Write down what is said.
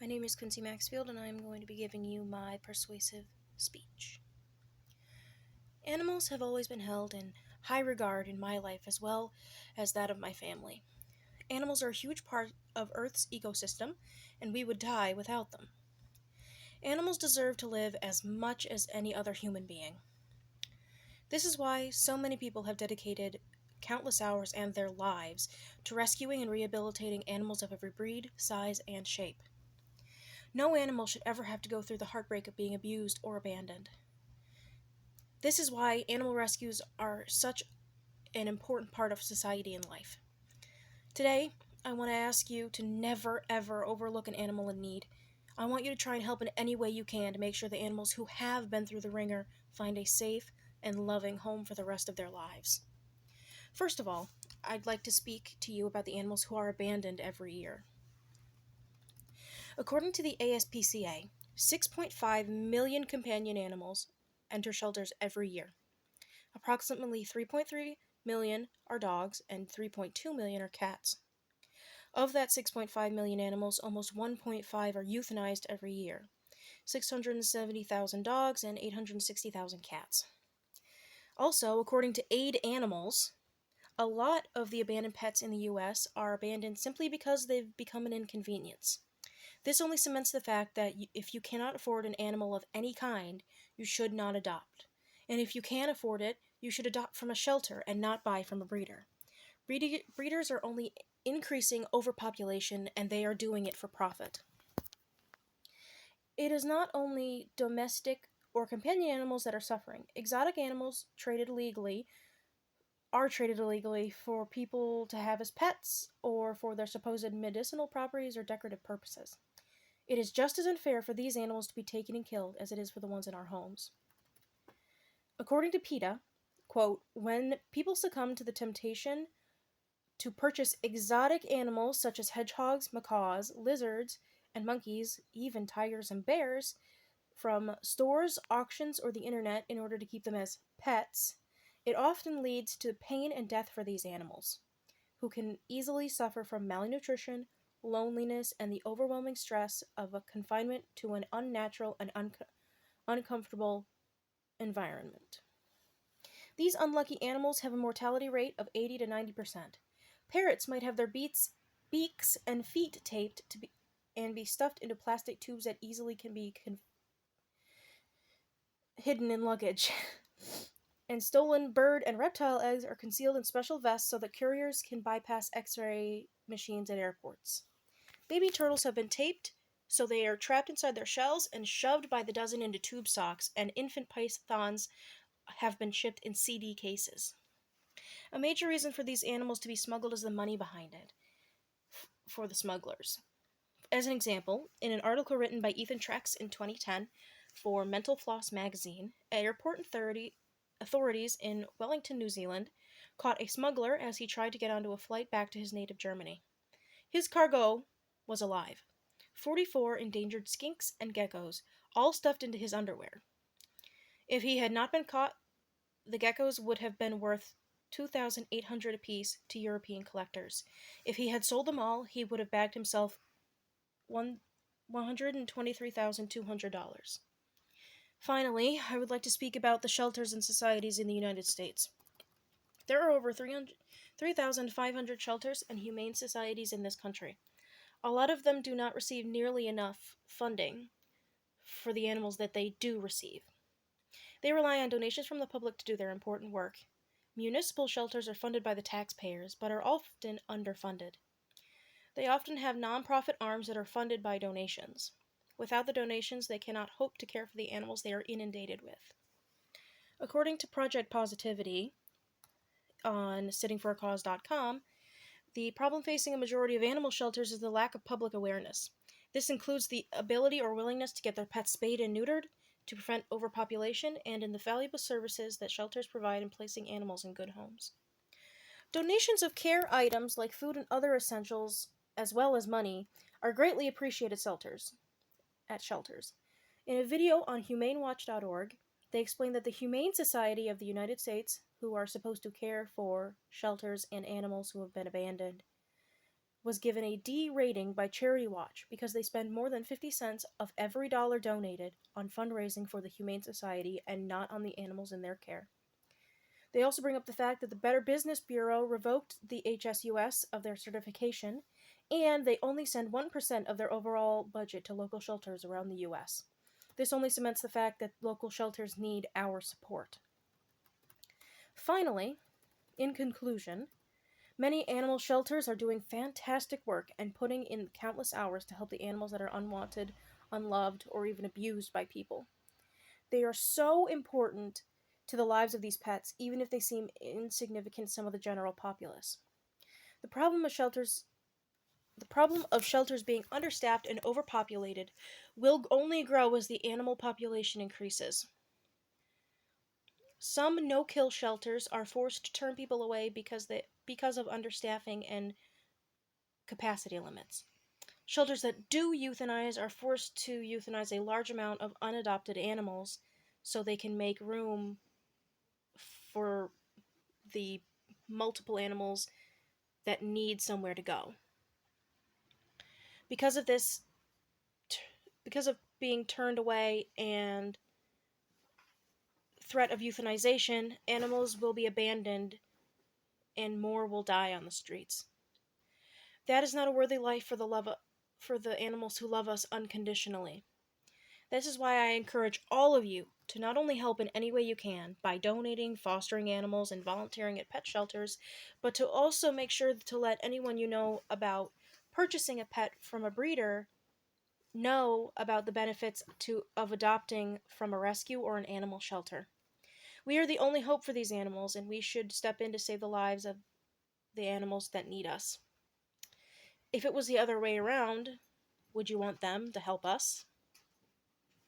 My name is Quincy Maxfield, and I am going to be giving you my persuasive speech. Animals have always been held in high regard in my life as well as that of my family. Animals are a huge part of Earth's ecosystem, and we would die without them. Animals deserve to live as much as any other human being. This is why so many people have dedicated countless hours and their lives to rescuing and rehabilitating animals of every breed, size, and shape. No animal should ever have to go through the heartbreak of being abused or abandoned. This is why animal rescues are such an important part of society and life. Today, I want to ask you to never ever overlook an animal in need. I want you to try and help in any way you can to make sure the animals who have been through the ringer find a safe and loving home for the rest of their lives. First of all, I'd like to speak to you about the animals who are abandoned every year. According to the ASPCA, 6.5 million companion animals enter shelters every year. Approximately 3.3 million are dogs and 3.2 million are cats. Of that 6.5 million animals, almost 1.5 are euthanized every year. 670,000 dogs and 860,000 cats. Also, according to Aid Animals, a lot of the abandoned pets in the US are abandoned simply because they've become an inconvenience. This only cements the fact that if you cannot afford an animal of any kind, you should not adopt. And if you can afford it, you should adopt from a shelter and not buy from a breeder. Breeders are only increasing overpopulation, and they are doing it for profit. It is not only domestic or companion animals that are suffering. Exotic animals are traded illegally for people to have as pets or for their supposed medicinal properties or decorative purposes. It is just as unfair for these animals to be taken and killed as it is for the ones in our homes. According to PETA, quote, when people succumb to the temptation to purchase exotic animals such as hedgehogs, macaws, lizards, and monkeys, even tigers and bears, from stores, auctions, or the internet in order to keep them as pets, it often leads to pain and death for these animals, who can easily suffer from malnutrition, loneliness, and the overwhelming stress of a confinement to an unnatural and uncomfortable environment. These unlucky animals have a mortality rate of 80 to 90%. Parrots might have their beaks and feet taped and be stuffed into plastic tubes that easily can be hidden in luggage. And stolen bird and reptile eggs are concealed in special vests so that couriers can bypass X-ray machines at airports. Baby turtles have been taped so they are trapped inside their shells and shoved by the dozen into tube socks, and infant pythons have been shipped in CD cases. A major reason for these animals to be smuggled is the money behind it for the smugglers. As an example, in an article written by Ethan Trex in 2010 for Mental Floss magazine, airport authorities in Wellington, New Zealand, caught a smuggler as he tried to get onto a flight back to his native Germany. His cargo was alive. 44 endangered skinks and geckos, all stuffed into his underwear. If he had not been caught, the geckos would have been worth $2,800 apiece to European collectors. If he had sold them all, he would have bagged himself $123,200. Finally, I would like to speak about the shelters and societies in the United States. There are over 3,500 shelters and humane societies in this country. A lot of them do not receive nearly enough funding for the animals that they do receive. They rely on donations from the public to do their important work. Municipal shelters are funded by the taxpayers, but are often underfunded. They often have nonprofit arms that are funded by donations. Without the donations, they cannot hope to care for the animals they are inundated with. According to Project Positivity on sittingforacause.com, the problem facing a majority of animal shelters is the lack of public awareness. This includes the ability or willingness to get their pets spayed and neutered, to prevent overpopulation, and in the valuable services that shelters provide in placing animals in good homes. Donations of care items like food and other essentials, as well as money, are greatly appreciated at shelters. In a video on humanewatch.org, they explain that the Humane Society of the United States, who are supposed to care for shelters and animals who have been abandoned, was given a D rating by Charity Watch because they spend more than 50 cents of every dollar donated on fundraising for the Humane Society and not on the animals in their care. They also bring up the fact that the Better Business Bureau revoked the HSUS of their certification, and they only send 1% of their overall budget to local shelters around the US. This only cements the fact that local shelters need our support. Finally, in conclusion, many animal shelters are doing fantastic work and putting in countless hours to help the animals that are unwanted, unloved, or even abused by people. They are so important to the lives of these pets, even if they seem insignificant to some of the general populace. The problem of shelters the problem of shelters being understaffed and overpopulated will only grow as the animal population increases. Some no-kill shelters are forced to turn people away because of understaffing and capacity limits. Shelters that do euthanize are forced to euthanize a large amount of unadopted animals so they can make room for the multiple animals that need somewhere to go. Because of this, because of being turned away and threat of euthanization, animals will be abandoned and more will die on the streets. That is not a worthy life for the animals who love us unconditionally. This is why I encourage all of you to not only help in any way you can by donating, fostering animals, and volunteering at pet shelters, but to also make sure to let anyone you know about purchasing a pet from a breeder know about the benefits of adopting from a rescue or an animal shelter. We are the only hope for these animals, and we should step in to save the lives of the animals that need us. If it was the other way around, would you want them to help us?